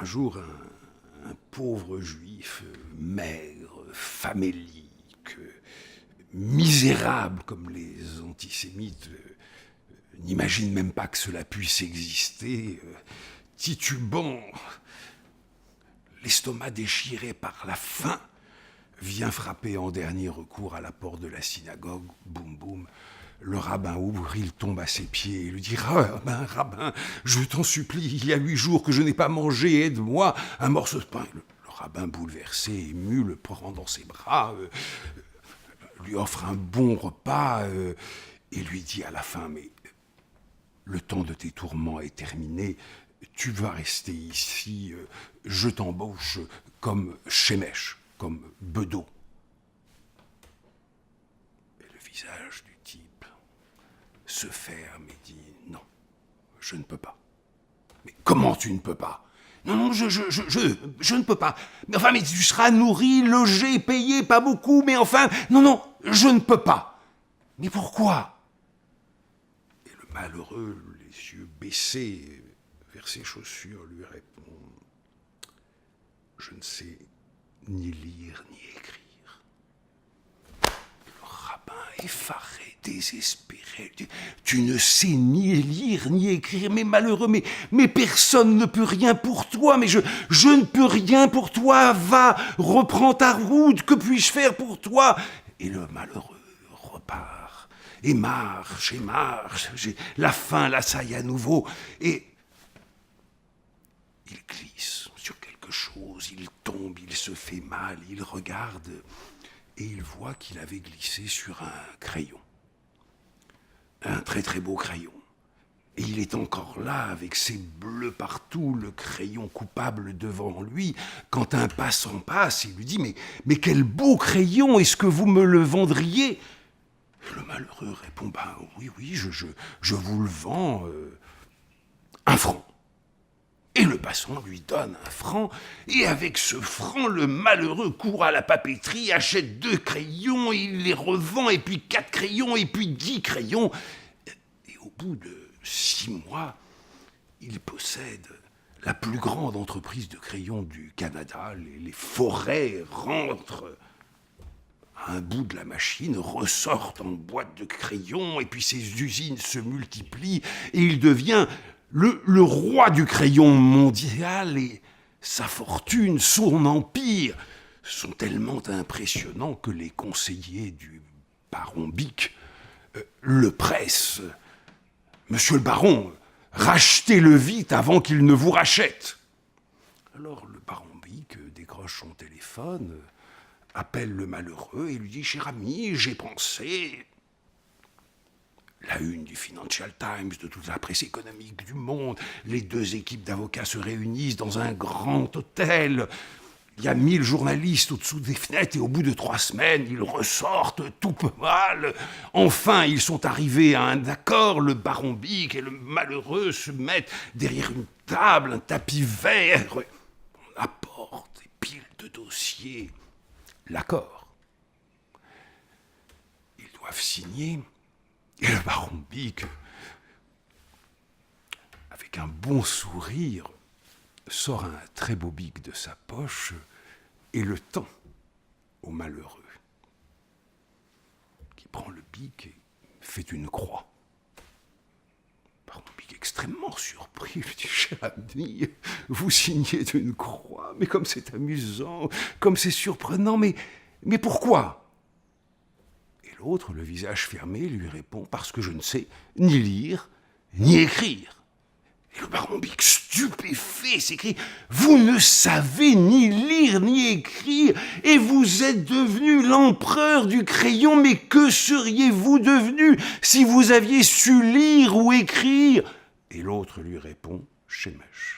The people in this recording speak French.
Un jour, un pauvre juif, maigre, famélique, misérable comme les antisémites, n'imagine même pas que cela puisse exister, titubant, l'estomac déchiré par la faim, vient frapper en dernier recours à la porte de la synagogue, boum boum. Le rabbin ouvre, il tombe à ses pieds et lui dit « Rabbin, je t'en supplie, il y a 8 jours que je n'ai pas mangé, aide-moi, un morceau de pain. » Le rabbin, bouleversé, ému, le prend dans ses bras, lui offre un bon repas et lui dit à la fin « Mais le temps de tes tourments est terminé, tu vas rester ici, je t'embauche comme Shemesh, comme Bedeau. » Et le visage du type se ferme et dit « Non, je ne peux pas. » « Mais comment tu ne peux pas ? » « Non, je ne peux pas. Mais enfin, mais tu seras nourri, logé, payé, pas beaucoup, mais enfin, non, je ne peux pas. » « Mais pourquoi ?» Et le malheureux, les yeux baissés vers ses chaussures, lui répond « Je ne sais ni lire ni écrire. » Le rabbin, effaré, désespéré, dit « Tu ne sais ni lire ni écrire, mais malheureux, mais personne ne peut rien pour toi, mais je ne peux rien pour toi, va, reprends ta route, que puis-je faire pour toi ?» Et le malheureux repart, et marche, la faim l'assaille à nouveau, et il glisse sur quelque chose, il tombe, il se fait mal, il regarde, et il voit qu'il avait glissé sur un crayon. Un très très beau crayon. Et il est encore là, avec ses bleus partout, le crayon coupable devant lui, quand un passant passe, il lui dit « Mais quel beau crayon, est-ce que vous me le vendriez ?» Et le malheureux répond « Oui, je vous le vends 1 franc. » Et le passant lui donne 1 franc, et avec ce franc, le malheureux court à la papeterie, achète 2 crayons, il les revend, et puis 4 crayons, et puis 10 crayons. Et au bout de 6 mois, il possède la plus grande entreprise de crayons du Canada. Les forêts rentrent à un bout de la machine, ressortent en boîte de crayons, et puis ces usines se multiplient, et il devient le roi du crayon mondial, et sa fortune, son empire, sont tellement impressionnants que les conseillers du baron Bic le pressent. « Monsieur le baron, rachetez-le vite avant qu'il ne vous rachète. » Alors le baron Bic décroche son téléphone, appelle le malheureux et lui dit « Cher ami, j'ai pensé... » La une du Financial Times, de toute la presse économique du monde, les 2 équipes d'avocats se réunissent dans un grand hôtel. Il y a 1000 journalistes au-dessous des fenêtres et au bout de 3 semaines, ils ressortent tout peu mal. Enfin, ils sont arrivés à un accord. Le baron Bic et le malheureux se mettent derrière une table, un tapis vert. On apporte des piles de dossiers. L'accord. Ils doivent signer. Et le baron Bic, avec un bon sourire, sort un très beau bic de sa poche et le tend au malheureux, qui prend le bic et fait une croix. Le baron Bic, extrêmement surpris, lui dit « Cher ami, vous signez d'une croix, mais comme c'est amusant, comme c'est surprenant, mais pourquoi ?» L'autre, le visage fermé, lui répond « Parce que je ne sais ni lire, ni écrire. » Et le baron Bic, stupéfait, s'écrie « Vous ne savez ni lire, ni écrire, et vous êtes devenu l'empereur du crayon, mais que seriez-vous devenu si vous aviez su lire ou écrire ?» Et l'autre lui répond « Shemesh. »